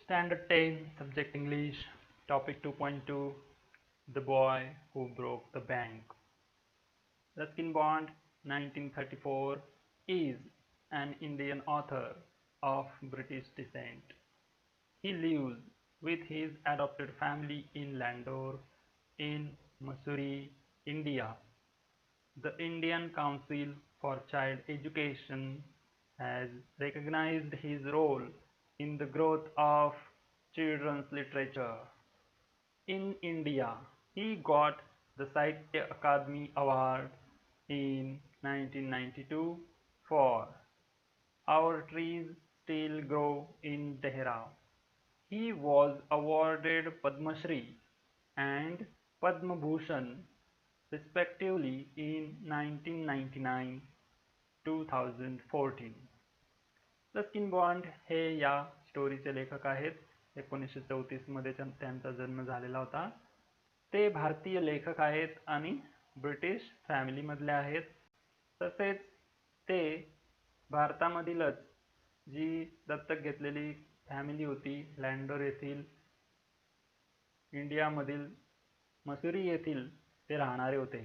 Standard 10, Subject English, Topic 2.2, The Boy Who Broke the Bank. Ruskin Bond, 1934, is an Indian author of British descent. He lives with his adopted family in Landore, in Mussoorie, India. The Indian Council for Child Education has recognized his role in the growth of children's literature. In India, he got the Sahitya Akademi Award in 1992 for Our Trees Still Grow in Dehra. He was awarded Padma Shri and Padma Bhushan respectively in 1999, 2014. Ruskin bond हे या स्टोरीचे लेखक आहेत. 1934 मध्ये त्यांचा जन्म झालेला होता. ते भारतीय लेखक आहेत आणि ब्रिटिश फॅमिलीमधले आहेत. तसेच ते भारतामधीलच जी दत्तक घेतलेली फॅमिली होती लँडोर येथील इंडियामधील मसुरी येथील ते राहणारे होते.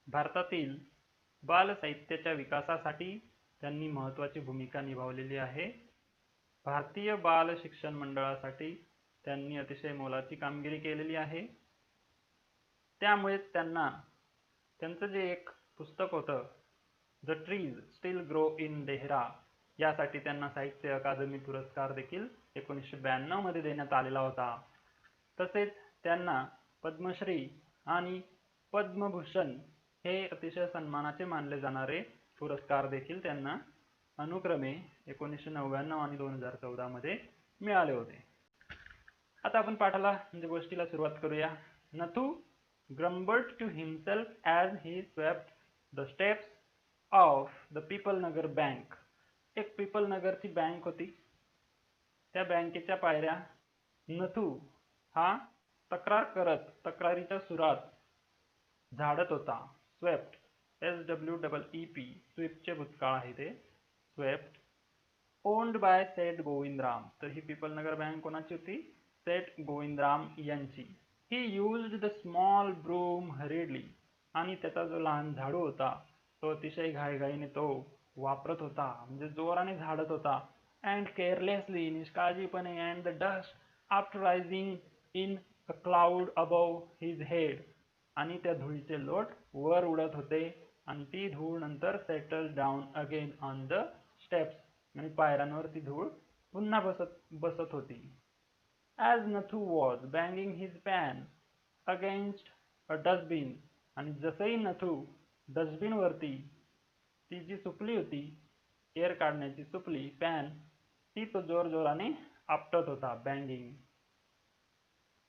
भारतातील बालसाहित्याच्या विकासासाठी त्यांनी महत्त्वाची भूमिका निभावलेली आहे. भारतीय बाल शिक्षण मंडळासाठी त्यांनी अतिशय मोलाची कामगिरी केलेली आहे. त्यामुळेच त्यांचं जे एक पुस्तक होतं the trees steel grow in Dehra यासाठी त्यांना साहित्य अकादमी पुरस्कार देखील 1992 मध्ये देण्यात आलेला होता. तसेच त्यांना पद्मश्री आणि पद्मभूषण हे अतिशय सन्मानाचे मानले जाणारे पुरस्कार देखील त्यांना अनुक्रमे 1999 आणि 2014 मध्ये मिळाले होते. आता आपण पाठाला म्हणजे गोष्टीला सुरुवात करूया. Nathu grumbled to himself as he swept the steps of the People Nagar Bank. एक पीपल नगरची बँक होती. त्या बँकेच्या पायऱ्या नथू हा तक्रार करत तक्रारीच्या सुरात झाडत होता. स्वेप्ट SWEEP स्वीपचे भूतकाळ आहे ते. स्वेप्ट ओन्ड बाय सेठ गोविंदराम. तर ही पीपल नगर बँक कोणाची होती? सेठ गोविंदराम यांची. He used the small broom hurriedly. आणि त्याचा जो लहान झाडू होता तो अतिशय घाईघाईने तो वापरत होता म्हणजे जोराने झाडत होता. And carelessly निष्काळजीपणे and the dust after rising in a cloud above his head. आणि त्या धुळीचे लोट वर उडत होते आणि ती धूळ नंतर settled down again on the steps आणि पायऱ्यांवर ती धूळ पुन्हा बसत होती. As Nathu was banging his pan against a dustbin. आणि जसही नथू डस्टबिन वरती ती जी सुपली होती एअर काढण्याची सुपली पॅन ती तो जोर जोराने आपटत होता. Banging.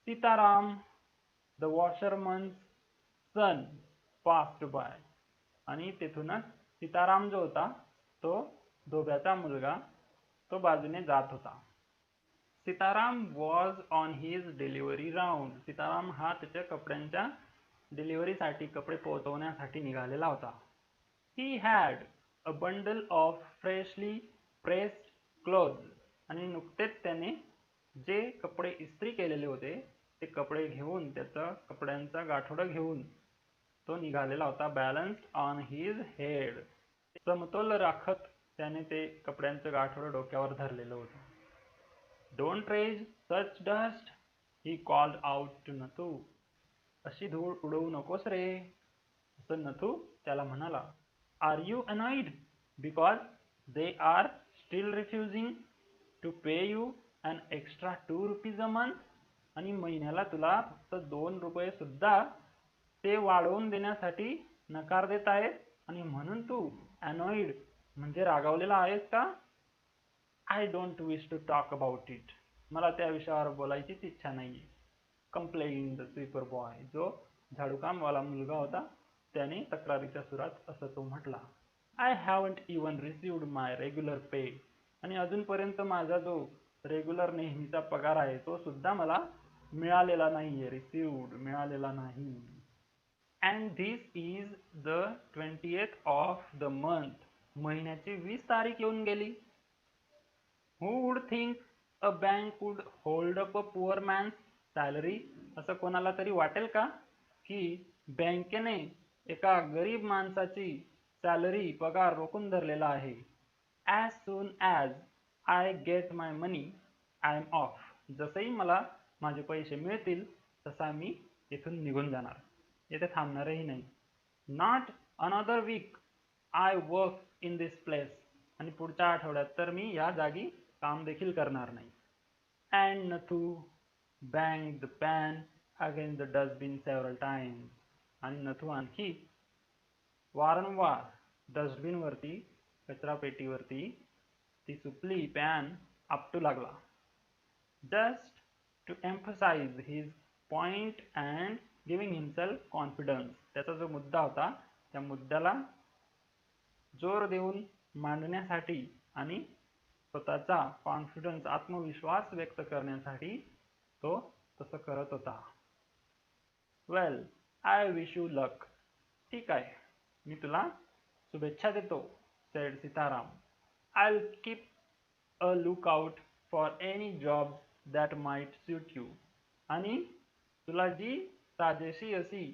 Sitaram the washerman's son passed by. आणि तेथूनच सीताराम जो होता तो धोब्याचा मुलगा तो बाजूने जात होता. Sitaram was on his delivery round. Sitaram हा त्याच्या कपड्यांच्या डिलिव्हरीसाठी कपडे पोहोचवण्यासाठी निघालेला होता. He had a bundle of freshly pressed clothes. आणि नुकतेच त्याने जे कपडे इस्त्री केलेले होते ते कपडे घेऊन त्याचा कपड्यांचा गाठोडा घेऊन तो निघालेला होता. Balanced on his head. समतोल राखत त्याने ते कपड्यांचं गाठोडं डोक्यावर धरलेलं होतं. Don't raise such dust he called out to Nathu. अशी धूळ उडवू नकोस रे असं नथू त्याला म्हणाला. Are you annoyed because they are still refusing to pay you an extra 2 rupees a month. आणि महिन्याला तुला फक्त 2 रुपये सुद्धा ते वाढवून देण्यासाठी नकार देत आहेत आणि म्हणून तू अनॉइड म्हणजे रागावलेला आहेस का? I don't wish to talk about it. मला त्या विषयावर बोलायचीच इच्छा नाहीये. Complaint the sweeper boy. जो झाडूकामवाला मुलगा होता त्याने तक्रारीच्या सुरात असं तो म्हटला. I haven't even received my regular pay. आणि अजूनपर्यंत माझा जो रेग्युलर नेहमीचा पगार आहे तो सुद्धा मला मिळालेला नाहीये. रिसिव्ड मिळालेला नाही. And this is the 20th of the month. महिन्याची 20 तारीख येऊन गेली. Who would think a bank would hold up a poor man's salary? असं कोणाला तरी वाटेल का की बँकेने एका गरीब माणसाची सॅलरी पगार रोखून धरलेला आहे? As soon as I get my money I am off. जसंही मला माझे पैसे मिळतील तसा मी इथून निघून जाणार, येथे थांबणारही नाही. Not another week I work in this place. आणि पुढच्या आठवड्यात तर मी या जागी काम देखील करणार नाही. And Nathu bang the pan against the dustbin several times. आणि नथू आणखी वारंवार डस्टबिनवरती, कचरापेटीवरती ती सुपली पॅन आपटू लागला. Just to emphasise his point and giving himself confidence. त्याचा जो मुद्दा होता त्या मुद्द्याला जोर देऊन मांडण्यासाठी आणि स्वतःचा कॉन्फिडन्स, आत्मविश्वास व्यक्त करण्यासाठी तो तसं करत होता. वेल, आय विश यू लक. ठीक आहे, मी तुला शुभेच्छा देतो, sed Sitaram. I will keep a look out for any job that might suit you. आणि तुला जी साजेशी अशी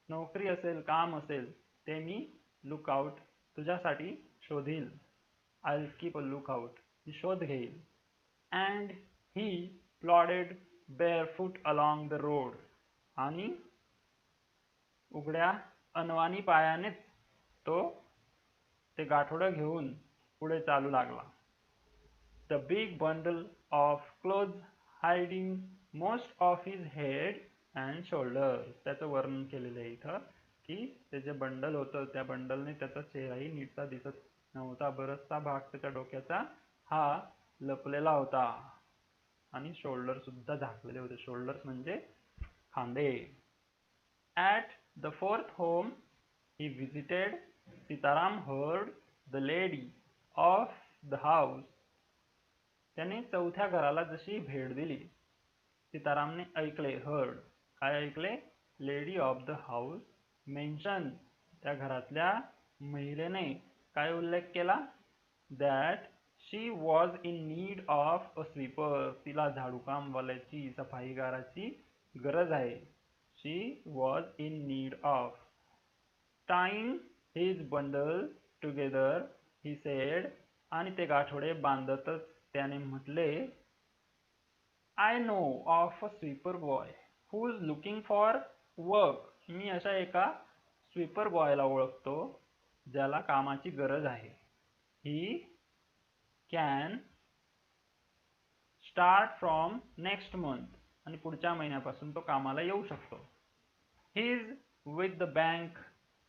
नोकरी असेल, काम असेल, ते मी लुक आउट तुझ्यासाठी शोधील. I will keep a look out, मी शोध घेईल. And he plodded barefoot along the road. आणि उघड्या अनवाणी पायानेच तो ते गाठोडं घेऊन पुढे चालू लागला. The big bundle of clothes hiding most of his head and shoulder. त्याचं वर्णन केलेलं आहे इथं की ते जे बंडल होतं त्या बंडलने त्याचा चेहराही नीटसा दिसत नव्हता. बराचसा भाग त्याच्या डोक्याचा हा लपलेला होता आणि शोल्डर सुद्धा झाकलेले होते. शोल्डर्स म्हणजे खांदे. At the fourth home he visited, Sitaram heard the lady of the house. त्याने चौथ्या घराला जशी भेट दिली, सीतारामने ऐकले. हर्ड, काय ऐकले? Lady of the house mention, त्या घरातल्या महिलेने काय उल्लेख केला? That she was in need of a sweeper. तिला झाडूकामवाल्याची, सफाईगाराची गरज आहे. She was in need of. Tying his bundle together he said. आणि ते गाठोडे बांधतच त्याने म्हटले, I know of a sweeper boy who is looking for work. मी अशा एका स्वीपर बॉयला ओळखतो ज्याला कामाची गरज आहे. He can start from next month. आणि पुढच्या महिन्यापासून तो कामाला येऊ शकतो. He is with the bank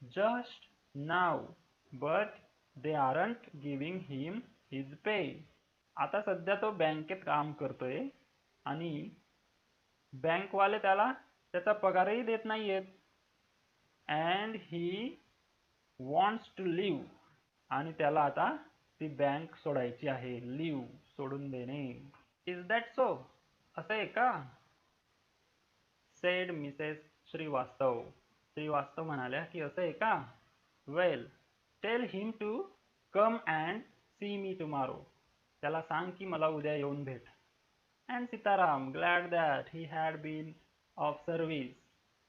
just now but they aren't giving him his pay. आता सध्या तो बँकेत काम करतोय आणि बँकवाले त्याला त्याचा पगारही देत नाहीयेत. And he wants to leave. आणि त्याला आता ती बँक सोडायची आहे. लिव्ह, सोडून देणे. Is that so? असं आहे का? Sed Mrs Srivastava. श्रीवास्तव म्हणाल्या की असं आहे का? Well, tell him to come and see me tomorrow. त्याला सांग की मला उद्या येऊन भेट. And Sitaram, glad that he had been of service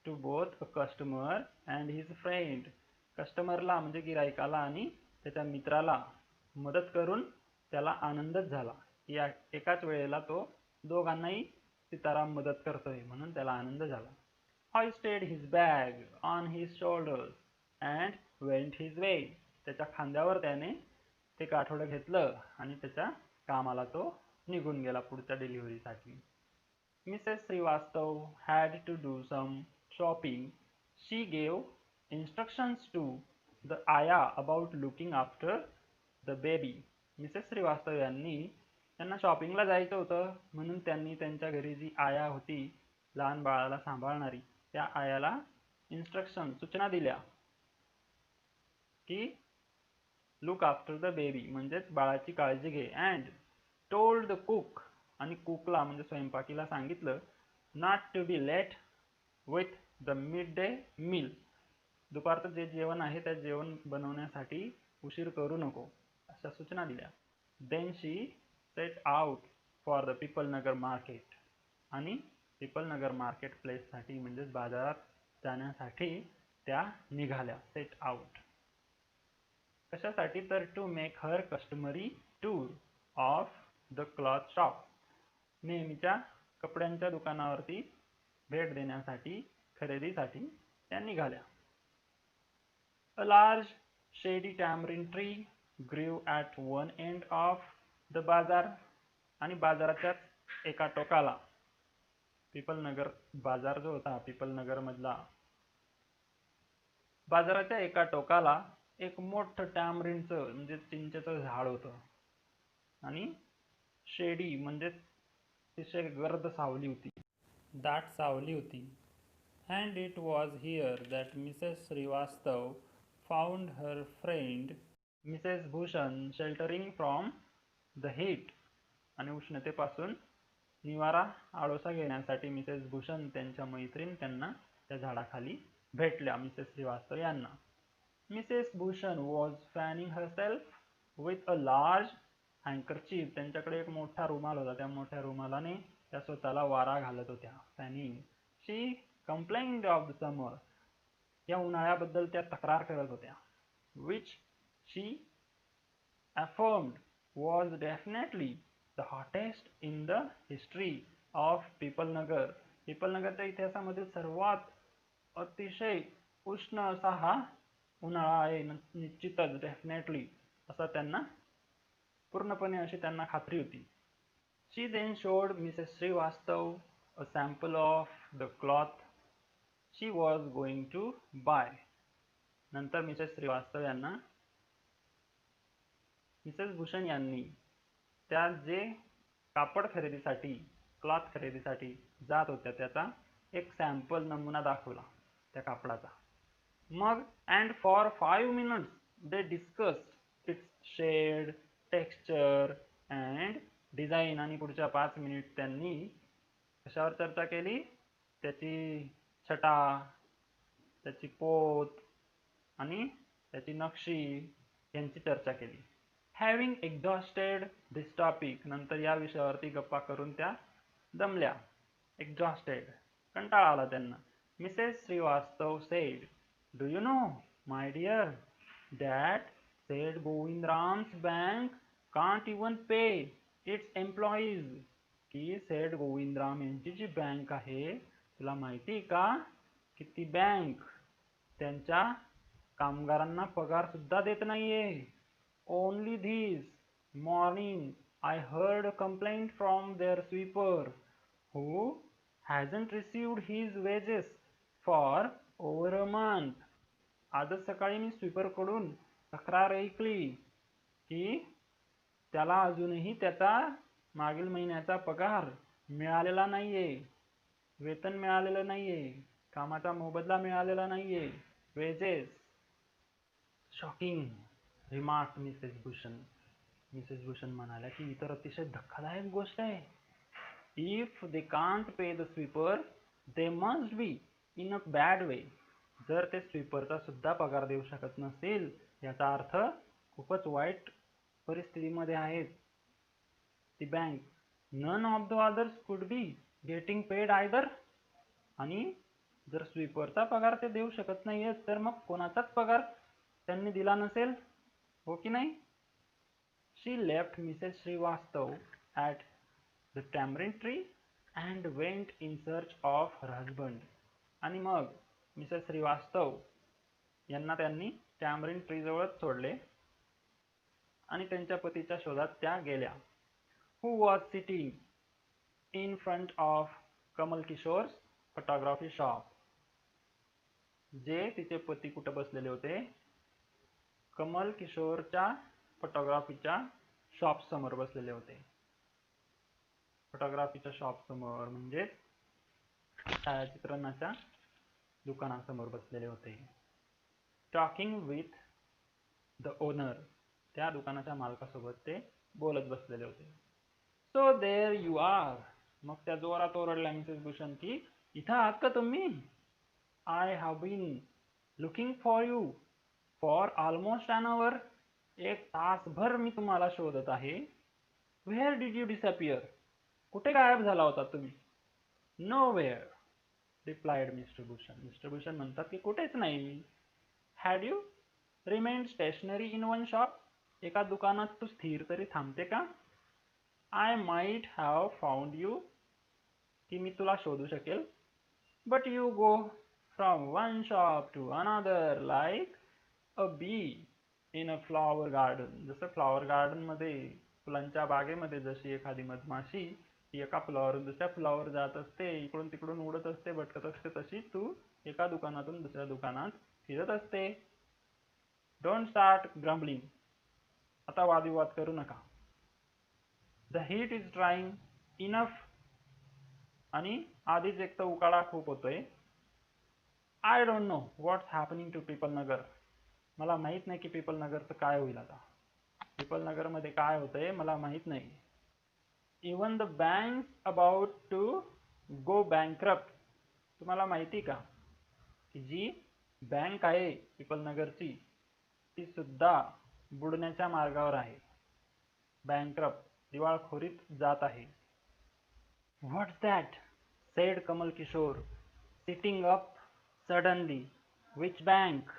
to both a customer and his friend. कस्टमरला म्हणजे गिरायकाला आणि त्याच्या मित्राला मदत करून त्याला आनंदच झाला. या एकाच वेळेला तो दोघांनाही सीताराम मदत करतोय म्हणून त्याला आनंद झाला. hoisted his bag on his shoulders and went his way. त्याच्या खांद्यावर त्याने ते गाठोडं घेतलं आणि त्याच्या कामाला तो निघून गेला पुढच्या डिलिव्हरीसाठी. Mrs Srivastava had to do some shopping. She gave instructions to the आया about looking after the baby. Mrs Srivastava यांनी त्यांना शॉपिंगला जायचं होतं म्हणून त्यांनी त्यांच्या घरी जी आया होती लहान बाळाला सांभाळणारी, त्या आयाला इन्स्ट्रक्शन, सूचना दिल्या की लुक आफ्टर द बेबी म्हणजेच बाळाची काळजी घे. अँड टोल्ड द कुक, आणि कुकला म्हणजे स्वयंपाकीला सांगितलं, not to be late with the mid day meal. दुपारचं जे जेवण आहे त्या जेवण बनवण्यासाठी उशीर करू नको, अशा सूचना दिल्या. Then she set out for the Pipalnagar market. आणि पीपलनगर मार्केट प्लेससाठी म्हणजेच बाजारात जाण्यासाठी त्या निघाल्या, सेट आउट. कशासाठी तर to make her customary tour of the cloth shop. नेहमीच्या कपड्यांच्या दुकानावरती भेट देण्यासाठी, खरेदीसाठी त्या निघाल्या. A large shady tamarind tree grew at one end of the bazaar. आणि बाजाराच्या एका टोकाला, पीपलनगर बाजार जो होता पीपलनगर मधला, बाजाराच्या एका टोकाला एक मोठं टॅमरिंडचं म्हणजे चिंचेचं झाड होतं. आणि शेडी म्हणजे अतिशय गर्द सावली होती, दाट सावली होती. And it was here that Mrs. Srivastava found her friend Mrs. Bhushan sheltering from the heat. आणि उष्णतेपासून निवारा आडोसा घेण्यासाठी मिसेस भूषण त्यांच्या मैत्रीण त्यांना त्या झाडाखाली भेटल्या, मिसेस श्रीवास्तव यांना. Mrs Bhushan was fanning herself with a large handkerchief. त्यांच्याकडे एक मोठा रुमाल होता, त्या मोठ्या रुमालाने त्या स्वतःला वारा घालत होत्या, Fanning. She complained of the summer. या उन्हाळ्याबद्दल त्या तक्रार करत होत्या. Which she affirmed was definitely the hottest in the history of पीपलनगर. पीपलनगरच्या इतिहासामधील सर्वात अतिशय उष्ण असा हा उन्हाळा आहे, निश्चितच, डेफिनेटली, असा त्यांना पूर्णपणे अशी त्यांना खात्री होती. She then showed Mrs. Srivastava a sample of the cloth she was going to buy. नंतर मिसेस श्रीवास्तव यांना, मिसेस भूषण यांनी त्या जे कापड खरेदीसाठी, क्लॉथ खरेदीसाठी जात होत्या त्याचा एक सॅम्पल नमुना दाखवला त्या कापडाचा. मग and for 5 minutes they discussed its shade, texture and design. आणि पुढच्या 5 मिनिट त्यांनी कशावर चर्चा केली? त्याची छटा, त्याची पोत आणि त्याची नक्षी यांची चर्चा केली. Having exhausted this topic, नंतर या विषयावरती गप्पा करून त्या दमल्या, exhausted, कंटाळा आला त्यांना. Mrs. Srivastava said, Do you know, my dear, that said Govindram's bank can't even pay its employees. की सेठ गोविंदराम यांची जी बँक आहे, तुला माहिती का की ती बँक त्यांच्या कामगारांना पगार सुद्धा देत नाहीये. Only this morning I heard a complaint from their sweeper who hasn't received his wages for over a month. आजच सकाळी मी स्वीपर कडून तक्रार ऐकली की त्याला अजूनही त्याचा मागील महिन्याचा पगार मिळालेला नाहीये, वेतन मिळालेलं नाहीये, कामाचा मोबदला मिळालेला नाहीये, wages. Shocking remark Mrs Bhushan. Mrs Bhushan म्हणाल्या की इतर अतिशय धक्कादायक गोष्ट आहे. If they can't pay the sweeper they must be in a bad way. जर ते स्वीपरचा सुद्धा पगार देऊ शकत नसतील, याचा अर्थ खूपच वाईट परिस्थितीमध्ये आहेत ती bank. None of the others could be getting paid either. आणि जर स्वीपरचा पगार ते देऊ शकत नाहीये तर मग कोणाचाच पगार त्यांनी दिला नसेल, हो की नाही? She left Mrs. Srivastava at the tamarind tree and went in search of her husband. आणि मग मिसेस श्रीवास्तव यांना त्यांनी टॅमरिंड ट्री जवळच सोडले आणि त्यांच्या पतीच्या शोधात त्या गेल्या. Who was sitting in front of Kamal Kishore's photography shop. जे तिचे पती कुठे बसलेले होते? कमल किशोरच्या फोटोग्राफीच्या शॉप समोर बसलेले होते. फोटोग्राफीच्या शॉप समोर म्हणजे छायाचित्रणाच्या दुकानासमोर बसलेले होते. Talking with the owner. त्या दुकानाच्या मालकासोबत ते बोलत बसलेले होते. So there you are. मग त्या जोरात ओरडल्या मिसेस भूषण की इथं आहात का तुम्ही? I have been looking for you for almost an hour. एक तासभर मी तुम्हाला शोधत आहे. Where did you disappear. कुठे गायब झाला होता तुम्ही? Nowhere, replied Mr. Bhushan. Mr. Bhushan म्हणतात की कुठेच नाही मी. Had you remained stationary in one shop? एका दुकानात तू स्थिर तरी थांबते का? I might have found you, की मी तुला शोधू शकेल. But you go from one shop to another like a bee in a flower garden. जसं फ्लॉवर गार्डन मध्ये, फुलांच्या बागेमध्ये जशी एखादी मधमाशी ती एका फ्लॉवरून दुसऱ्या फ्लॉवर जात असते, इकडून तिकडून उडत असते, भटकत असते, तशी तू एका दुकानातून दुसऱ्या दुकानात फिरत असते. Don't start grumbling. आता वादविवाद करू नका. The heat is trying enough. आणि आधीच एक तर उकाडा खूप होतोय. I don't know what's happening to Pipalnagar. मला माहित नाही की पीपल नगरचं काय होईल आता. पीपल नगर मध्ये काय होतंय मला माहित नाही. Even the bank about to go bankrupt. तुम्हाला माहिती का की जी बँक आहे पीपल नगरची ती सुद्धा बुडण्याच्या मार्गावर आहे. बँकरप्ट, दिवाळखोरीत जात आहे. What's that said Kamal Kishore sitting up suddenly. Which bank.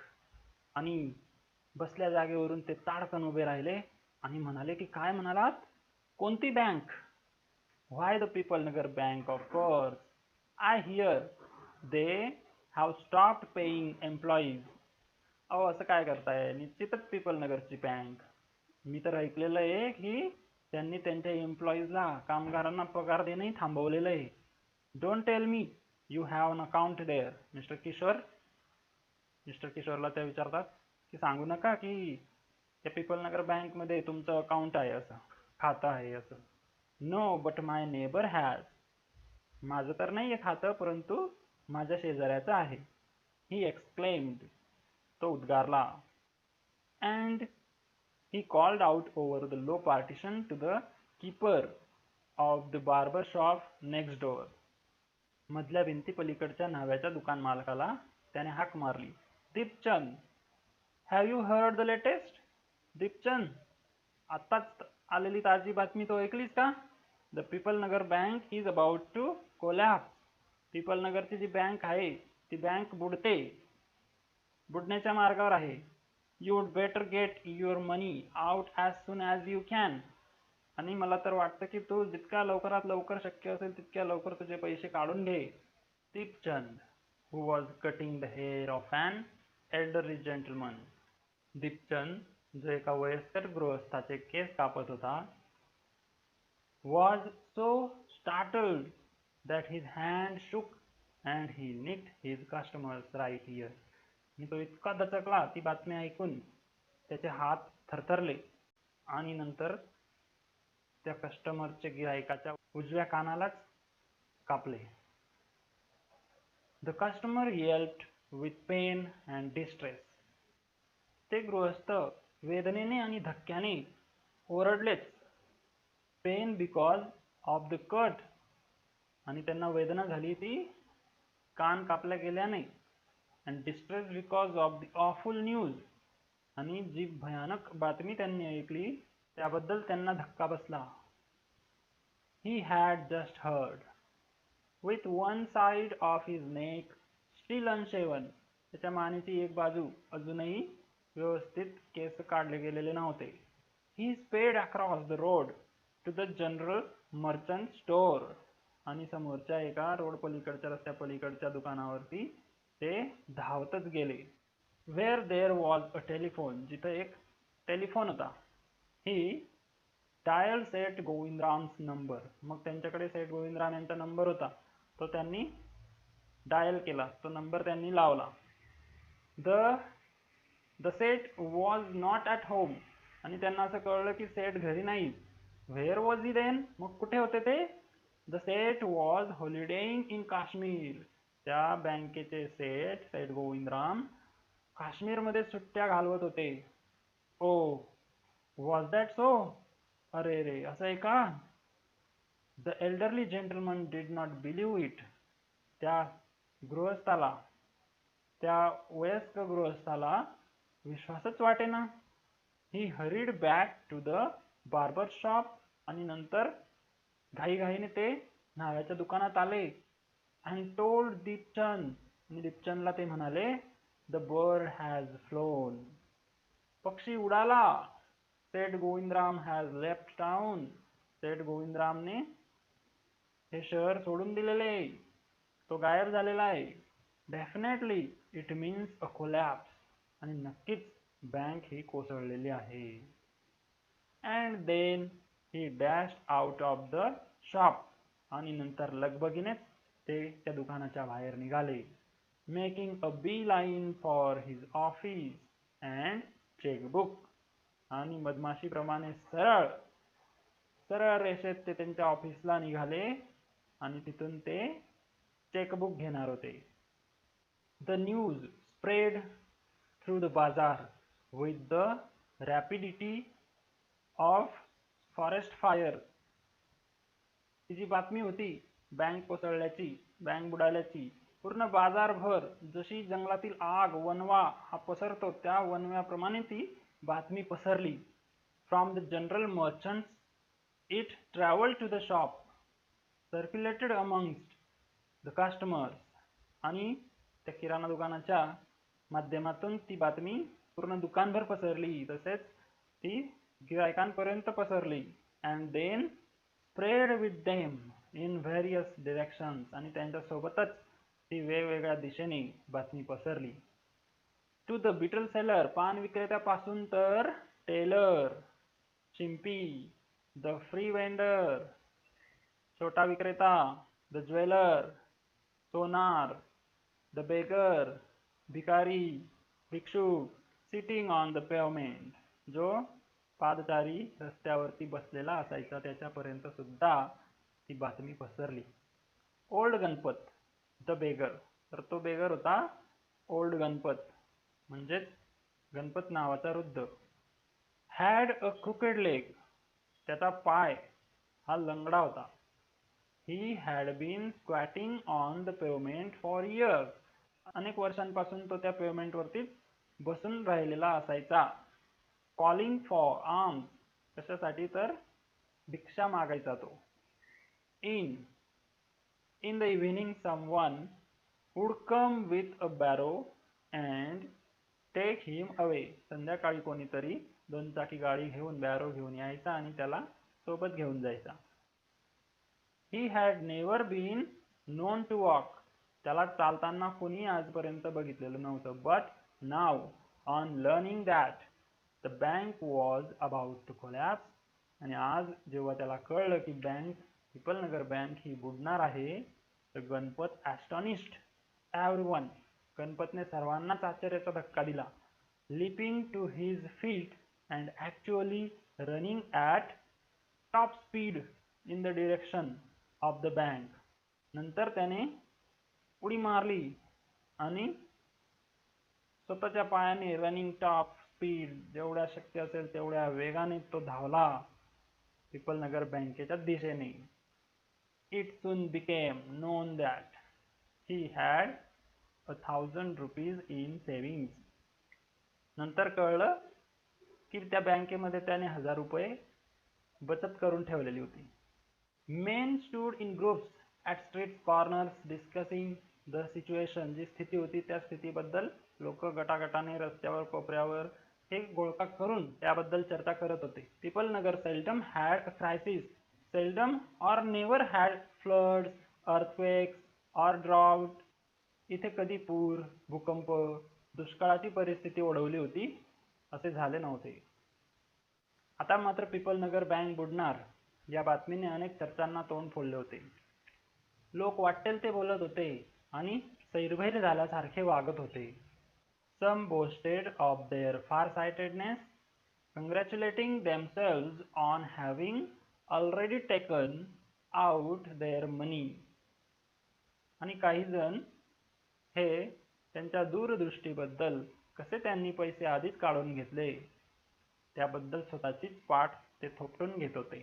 आणि बसल्या जागेवरून ते ताडकन उभे राहिले आणि म्हणाले की काय म्हणालात? कोणती bank? Why the people Nagar bank of course. I hear they have stopped paying employees. अहो असं काय करताय? निश्चितच पीपल नगरची बँक. मी तर ऐकलेलं आहे की त्यांनी त्यांच्या एम्प्लॉईजला, कामगारांना पगार देणंही थांबवलेलं आहे. Don't tell me you have an account there mister Kishore. Mister किशोरला ते विचारतात की सांगू नका की त्या पीपल नगर बँकमध्ये तुमचं अकाउंट आहे, असं खातं आहे असं. No but my neighbour has. माझं तर नाही आहे खातं, परंतु माझ्या शेजाऱ्याचं आहे. He exclaimed. तो उद्गारला. And he called out over the low partition to the keeper of the barber shop next door. मधल्या भिंती पलीकडच्या न्हाव्याच्या दुकान मालकाला त्याने हाक मारली. Deepchand, have you heard the latest? Deepchand, आत्ताच आलेली ताजी बातमी तो ऐकलीस का? The people Nagar bank is about to collapse. Pipal नगरची जी बँक आहे ती बँक बुडते, बुडण्याच्या मार्गावर आहे. You would better get your money out as soon as you can. आणि मला तर वाटतं की तू जितक्या लवकरात लवकर शक्य असेल तितक्या लवकर तुझे पैसे काढून घे. Deepchand, who was cutting the hair of an elderly gentleman. Deepchand, जो एका वयस्कर गृहस्थाचे केस कापत होता, was so startled that his hand shook and he nicked his customer's right ear. आणि तो इतका दचकला ती बातमी ऐकून, त्याचे हात थरथरले आणि नंतर त्या कस्टमरच्या गिरायकाच्या उजव्या कानालाच कापले. The customer yelped with pain and distress. ते गृहस्थ वेदनेने आणि धक्क्याने ओरडलेच. Pain because of the cut. आणि त्यांना वेदना झाली ती कान कापल्या गेल्याने. and distressed because of the awful news. आणि जी भयानक बातमी त्यांनी ऐकली त्याबद्दल त्यांना धक्का बसला. He had just heard. With one side of his neck still unshaven. त्याच्या मानेची एक बाजू अजूनही व्यवस्थित केस काढले गेलेले नव्हते. He sped across the road to the general merchant store. आणि समोरच्या एका रोड पलीकडच्या रस्त्या पलीकडच्या दुकानावरती ते धावतच गेले. Where there was a telephone. जिथं एक टेलिफोन होता. He dialed Seth Govindram's number. मग त्यांच्याकडे सेठ गोविंदराम यांचा नंबर होता, तो त्यांनी डायल केला, तो नंबर त्यांनी लावला. The Seth was not at home. आणि त्यांना असं कळलं की सेठ घरी नाही. Where was he then? मग कुठे होते ते? The Seth was holidaying in Kashmir. त्या बँकेचे सेठ गोविंदराम काश्मीरमध्ये सुट्ट्या घालवत होते. Oh, was that so? अरे रे, असं आहे का? The elderly gentleman did not believe it. त्या गृहस्थाला, त्या वयस्क गृहस्थाला विश्वासच वाटेना. He hurried back to the barber shop. आणि नंतर घाईघाईने ते न्हाव्याच्या दुकानात आले अँड टोल्ड दीपचंद, आणि दीपचंदला ते म्हणाले, द बर्ड हॅज फ्लोन, पक्षी उडाला. Seth Govindram has left town, Seth गोविंदरामने हे शहर सोडून दिलेले, तो गायब झालेला आहे. Definitely it means a collapse, आणि नक्कीच बँक ही कोसळलेली आहे. And then he dashed out of the shop, आणि नंतर लगबगीनेच ते त्या दुकानाच्या बाहेर निघाले. Making a bee line for his office and chequebook, आणि मधमाशीप्रमाणे सरळ सरळ रेषेत ते त्यांच्या ऑफिसला निघाले आणि तिथून ते चेकबुक घेणार होते. The news spread through the bazaar with the rapidity of forest fire. ती जी बातमी होती बँक कोसळल्याची, बँक बुडाल्याची, पूर्ण बाजारभर जशी जंगलातील आग, वणवा हा पसरतो त्या वणव्याप्रमाणे ती बातमी पसरली. From the general merchants it travelled to the shop, circulated amongst the customers, आणि त्या किराणा दुकानाच्या माध्यमातून ती बातमी पूर्ण दुकानभर पसरली, तसेच ती गिरायकांपर्यंत पसरली. And then spread with them in various directions, आणि त्यांच्यासोबतच ती वेगवेगळ्या दिशेने बातमी पसरली. टू द बिटल सेलर, पान विक्रेत्यापासून तर टेलर, शिंपी, द फ्री वेंडर, छोटा विक्रेता, द ज्वेलर, सोनार, द बेगर, भिकारी, भिक्षुक, सिटिंग ऑन द पेवमेंट, जो पादचारी रस्त्यावरती बसलेला असायचा त्याच्यापर्यंत सुद्धा ती बातमी पसरली. ओल्ड गणपत, द बेगर, तर तो बेगर होता ओल्ड गणपत, म्हणजेच गणपत नावाचा वृद्ध. हॅड अ क्रुकेड लेग, त्याचा पाय हा लंगडा होता. He had been squatting on the pavement for years, अनेक वर्षांपासून तो त्या पेवमेंटवरती बसून राहिलेला असायचा. कॉलिंग फॉर आर्म्स, कशासाठी तर भिक्षा मागायचा तो. In the evening someone would come with a barrow and take him away, संध्याकाळी कोणीतरी 2 चाकी गाडी घेऊन बॅरो घेऊन यायचा आणि त्याला सोबत घेऊन जायचा. He had never been known to walk, त्याला चालताना कोणी आजपर्यंत बघितलेलं नव्हतं. But now on learning that the bank was about to collapse, आणि आज जेव्हा त्याला कळलं की पिपलनगर बँक ही बुडणार आहे, तर गणपत ॲस्टॉनिश्ड एव्हरीवन, गणपतने सर्वांनाच आश्चर्याचा धक्का दिला. Leaping to his feet and actually running at top speed in the direction of the bank, नंतर त्याने उडी मारली आणि स्वतःच्या पायाने रनिंग टॉप स्पीड, जेवढ्या शक्य असेल तेवढ्या वेगाने तो धावला पिपलनगर बँकेच्या दिशेने. It soon became non that he had 1,000 rupees in savings, नंतर कळलं की त्या बँकेमध्ये त्याने 1,000 रुपये बचत करून ठेवलेली होती. Men stood in groups at street corners discussing the situation, जी स्थिती होती त्या स्थितीबद्दल लोक गटागटाने रस्त्यावर कोपऱ्यावर हे गोळका करून त्याबद्दल चर्चा करत होते. Pipalnagar seldom had a crisis, seldom or never had floods, earthquakes or drought, इथे कधी पूर, भूकंप, दुष्काळाची परिस्थिती ओढवली होती असे झाले नव्हते. आता मात्र पिपलनगर बँक बुडणार या बातमीने अनेक चर्चांना तोंड फोडले होते. लोक वाटेल ते बोलत होते आणि सैरभैर झाल्यासारखे वागत होते. Some boasted of their farsightedness, congratulating themselves on having already taken out their money. आणि काही जण हे त्यांच्या दूरदृष्टीबद्दल, कसे त्यांनी पैसे आधीच काढून घेतले त्याबद्दल स्वतःचीच पाठ ते थोपटून घेत होते.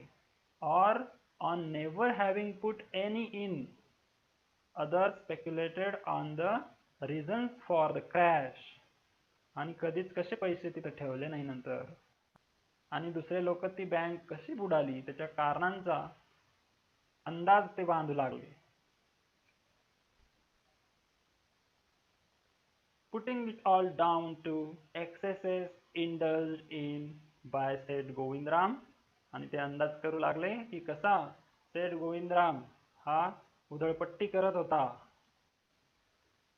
Or on never having put any in, others speculated on the reasons for the crash, आणि कधीच कसे पैसे तिथे ठेवले नाही नंतर, आणि दुसरे लोक ती बँक कशी बुडाली त्याच्या कारणांचा अंदाज ते बांधू लागले. Putting it all down to excesses indulged in by सेठ गोविंदराम. आणि ते अंदाज करू लागले की कसा सेठ गोविंदराम हा उधळपट्टी करत होता.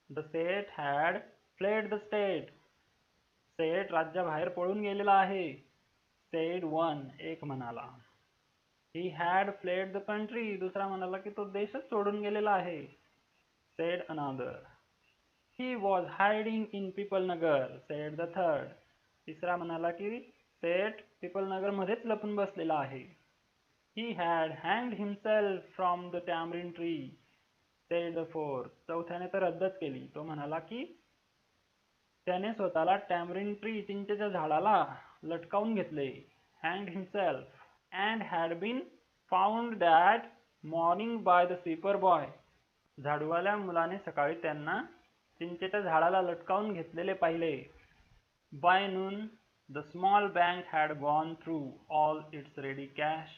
The Seth had fled the state. सेठ राज्याबाहेर पळून गेलेला आहे. said one, एक म्हणाला. He had fled the country. दुसरा म्हणाला की तो देशच सोडून गेलेला आहे. said another. He was hiding in Pipalnagar, said the third. तिसरा म्हणाला की सेठ पिपलनगर मध्येच लपून बसलेला आहे. He had hanged himself from the tamarind tree, said the fourth. चौथ्याने तर रद्दच केली. तो म्हणाला की त्याने स्वतःला टॅमरिन ट्री चिंचेच्या झाडाला लटकावून घेतले. hanged himself and had been found that morning by the sweeper boy. झाडूवाल्या मुलाने सकाळी त्यांना चिंचेच्या झाडाला लटकावून घेतलेले पाहिले. By noon the small bank had gone through all its ready cash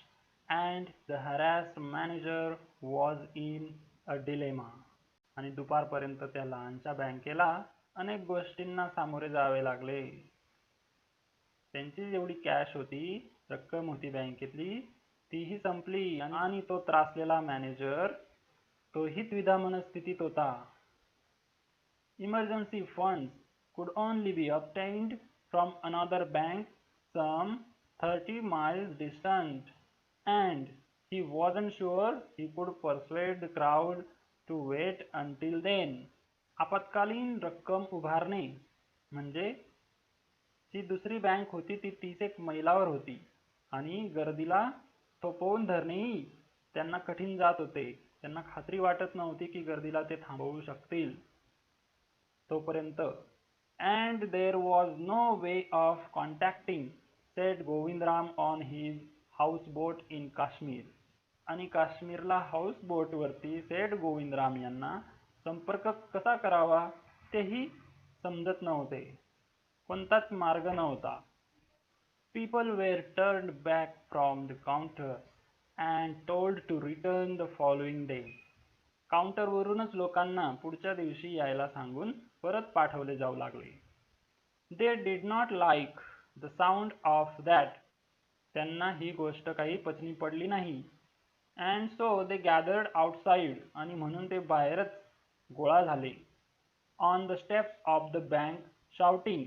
and the harassed manager was in a dilemma. आणि दुपारपर्यंत त्या लहानच्या बँकेला अनेक गोष्टींना सामोरे जावे लागले. त्यांची जेवढी कॅश होती, रक्कम होती बँकेतली, तीही संपली आणि तो त्रासलेला मॅनेजर तोही द्विधा मनस्थितीत होता. Emergency funds could only be obtained from another bank some 30 miles distant, and he wasn't sure he could persuade the crowd to wait until then. आपत्कालीन रक्कम उभारणे म्हणजे जी दुसरी बँक होती ती 30 मैलावर होती आणि गर्दीला थोपवून धरणेही त्यांना कठीण जात होते. त्यांना खात्री वाटत नव्हती की गर्दीला ते थांबवू शकतील. तोपर्यंत and there was no way of contacting said Govindram on his houseboat in Kashmir. आणि काश्मीरला हाऊसबोट वरती सेठ गोविंदराम यांना संपर्क कसा करावा तेही समजत नव्हते. कोणताच मार्ग नव्हता. People were turned back from the counter and told to return the following day. काउंटरवरूनच लोकांना पुढच्या दिवशी यायला सांगून परत पाठवले जाऊ लागले. They did not like the sound of that. त्यांना ही गोष्ट काही पचनी पडली नाही. And so they gathered outside. आणि म्हणून ते बाहेरच गोळा झाले. On the steps of the bank shouting.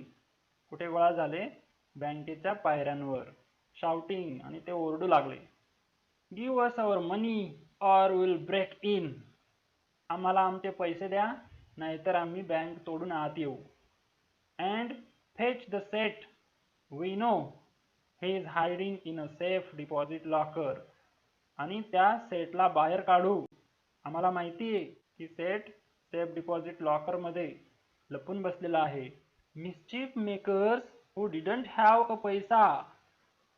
कुठे गोळा झाले? बँकेच्या पायऱ्यांवर. Shouting. आणि ते ओरडू लागले. Give us our money or we'll break in. आम्हाला आमचे पैसे द्या नाहीतर आम्ही बँक तोडून आत येऊ. And fetch the Seth. We know he is hiding in a safe deposit locker. आणि त्या सेटला बाहेर काढू. आम्हाला माहिती आहे की सेट सेफ डिपॉझिट लॉकर मध्ये लपून बसलेला आहे. Mischief makers who didn't have a पैसा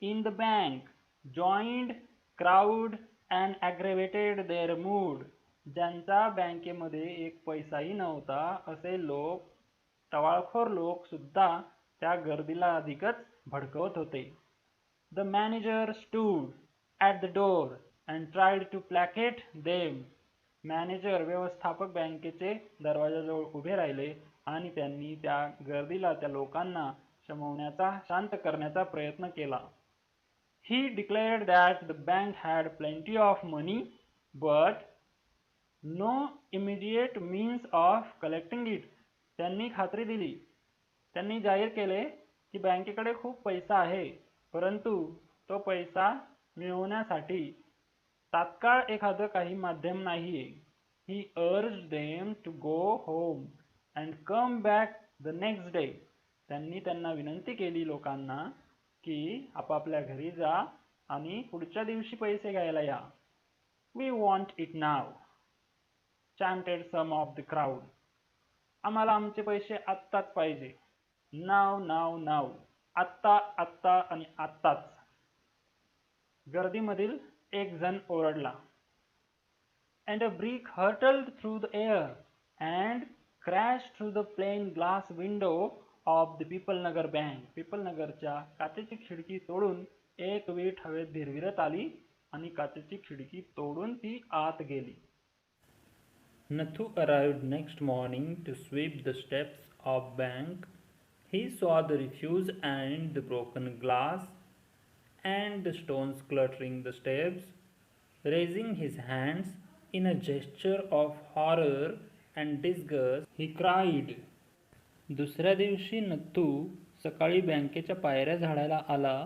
in the bank joined crowd and aggravated their mood. ज्यांचा बँकेमध्ये एक पैसाही नव्हता असे लोक, टवाळखोर लोक सुद्धा त्या गर्दीला अधिकच भडकवत होते. The manager stood at the door and tried to placate them. Manager व्यवस्थापक बँकेचे दरवाजाजवळ उभे राहिले आणि त्यांनी त्या गर्दीला, त्या लोकांना शमवण्याचा, शांत करण्याचा प्रयत्न केला. He declared that the bank had plenty of money but no immediate means of collecting it. त्यांनी खात्री दिली. त्यांनी जाहीर केले की बँकेकडे खूप पैसा आहे परंतु तो पैसा मिळवण्यासाठी तात्काळ एखादं काही माध्यम नाहीये. He urged them to go home and come back the next day. त्यांनी त्यांना विनंती केली लोकांना की आपापल्या घरी जा आणि पुढच्या दिवशी पैसे घ्यायला या. We want it now, chanted some of the crowd. आम्हाला आमचे पैसे आत्ताच पाहिजे. Now, now, now. आत्ता, आत्ता आणि आत्ताच. गर्दीमधील एक जण ओरडला. And a brick hurtled through the air and crashed through the plain glass window of the Pipalnagar bank. पिपलनगरच्या काचेची खिडकी तोडून एक वीट हवेत भिरभिरत आली आणि काचेची खिडकी तोडून ती आत गेली. Nathu arrived next morning to sweep the steps of bank. He saw the refuse and the broken glass and the stones cluttering the steps. Raising his hands in a gesture of horror and disgust, he cried. दुसऱ्या दिवशी नथू सकाळी बँकेच्या पायऱ्या झाडायला आला.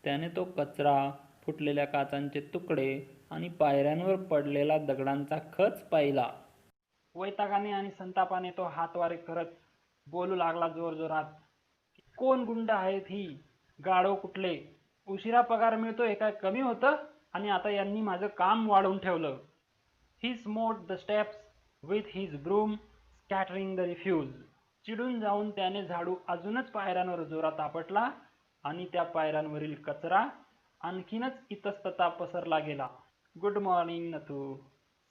त्याने तो कचरा, फुटलेल्या काचांचे तुकडे आणि पायऱ्यांवर पडलेला दगडांचा खच पाहिला. वैतागाने आणि संतापाने तो हातवारे करत बोलू लागला जोरजोरात. कोण गुंड आहेत ही? गाढव कुठले? उशिरा पगार मिळतोय काय कमी होतं? आणि आता यांनी माझं काम वाढवून ठेवलं. He smote the steps with his broom, scattering the refuse. चिडून जाऊन त्याने झाडू अजूनच पायऱ्यांवर जोरात आपटला आणि त्या पायऱ्यांवरील कचरा आणखीनच इतस्तता पसरला गेला. Good morning, Nathu,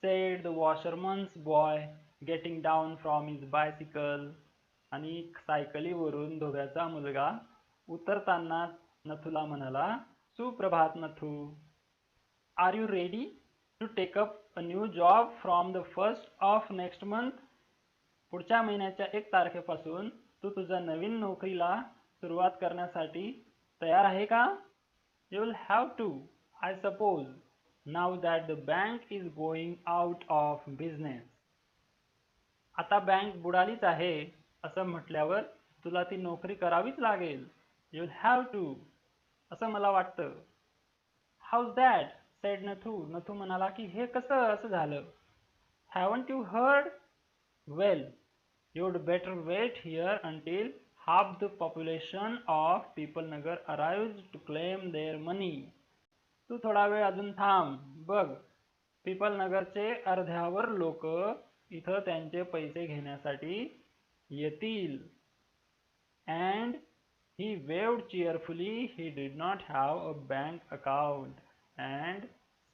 said the washerman's boy, getting down from his bicycle. आणि सायकलीवरून धोब्याचा मुलगा उतरताना नथूला म्हणाला, सुप्रभात Nathu. Are you ready to take up a new job from the 1st of next month? पुढच्या महिन्याच्या 1 तारखेपासून तू तुझ्या नवीन नोकरीला सुरुवात करण्यासाठी तयार आहे का? You will have to, I suppose, now that the bank is going out of business. आता बँक बुडालीच आहे असं म्हटल्यावर तुला ती नोकरी करावीच लागेल. You will have to, असं मला वाटतं. How's that? said Nathu. Nathu म्हणाला की हे कसं असं झालं? Haven't you heard? Well, you'd better wait here until half the population of Pipalnagar arrives to claim their money. तू थोडा वेळ अजून थांब. बघ, पिपलनगरचे अर्ध्यावर लोक इथं त्यांचे पैसे घेण्यासाठी येतील. And he waved cheerfully. He did not have a bank account and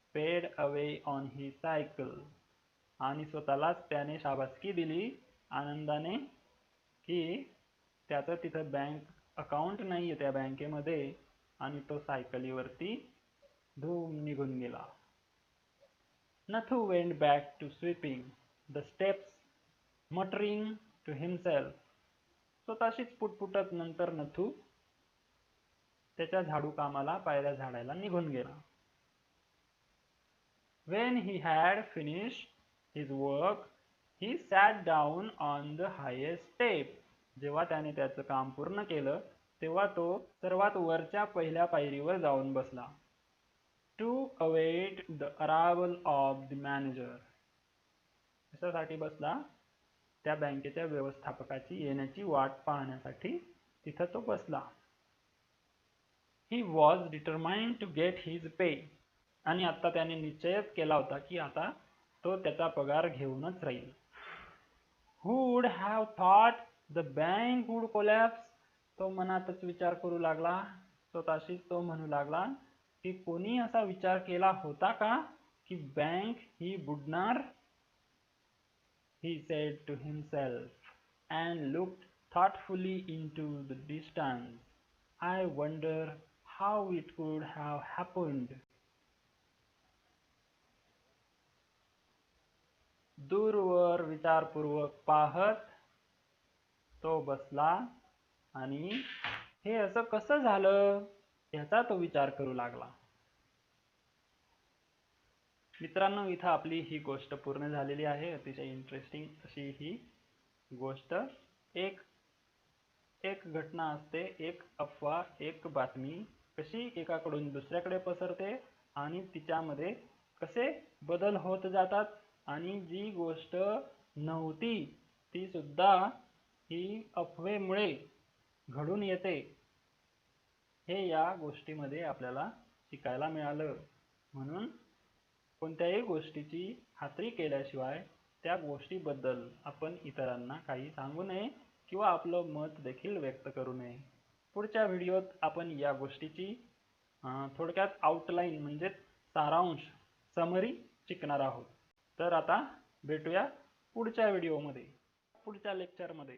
sped away on his cycle. आणि स्वतःलाच त्याने शाबासकी दिली आनंदाने की त्याचं तिथं बँक अकाउंट नाहीये त्या बँकेमध्ये आणि तो सायकलीवरती धूम निघून गेला. Nathu went back to sweeping the steps, muttering to himself. स्वतःशीच पुटपुटत नंतर नथू त्याच्या झाडू कामाला पायऱ्या झाडायला निघून गेला. When he had finished his work, he sat down on the highest step. जेव्हा त्याने त्याचं काम पूर्ण केलं तेव्हा तो सर्वात वरच्या पहिल्या पायरीवर जाऊन बसला. To await the arrival of the manager. कशासाठी बसला? त्या बँकेच्या व्यवस्थापकाची येण्याची वाट पाहण्यासाठी तिथं तो बसला. He was determined to get his pay. आणि आता त्याने निश्चयच केला होता की आता तो त्याचा पगार घेऊनच राहील. Who would have thought the bank would collapse? तो मनातच विचार करू लागला. स्वतःशीच तो म्हणू लागला की कोणी असा विचार केला होता का की बँक ही बुडणार? He said to himself and looked thoughtfully into the distance. I wonder how it could have happened. दूरवर विचारपूर्वक पाहत तो बसला आणि हे असं कसं झालं याचा तो विचार करू लागला. मित्रांनो, इथं आपली ही गोष्ट पूर्ण झालेली आहे. अतिशय इंटरेस्टिंग अशी ही गोष्ट. एक घटना असते, एक अफवा, एक बातमी कशी एकाकडून दुसऱ्याकडे पसरते आणि तिच्यामध्ये कसे बदल होत जातात आणि जी गोष्ट नव्हती ती सुद्धा ही अफवेमुळे घडून येते, हे या गोष्टीमध्ये आपल्याला शिकायला मिळालं. म्हणून कोणत्याही गोष्टीची खात्री केल्याशिवाय त्या गोष्टीबद्दल आपण इतरांना काही सांगू नये किंवा आपलं मत देखील व्यक्त करू नये. पुढच्या व्हिडिओत आपण या गोष्टीची थोडक्यात आउटलाईन म्हणजे सारांश, समरी शिकणार आहोत. तर आता भेटूया पुढच्या व्हिडिओमध्ये, पुढच्या लेक्चरमध्ये.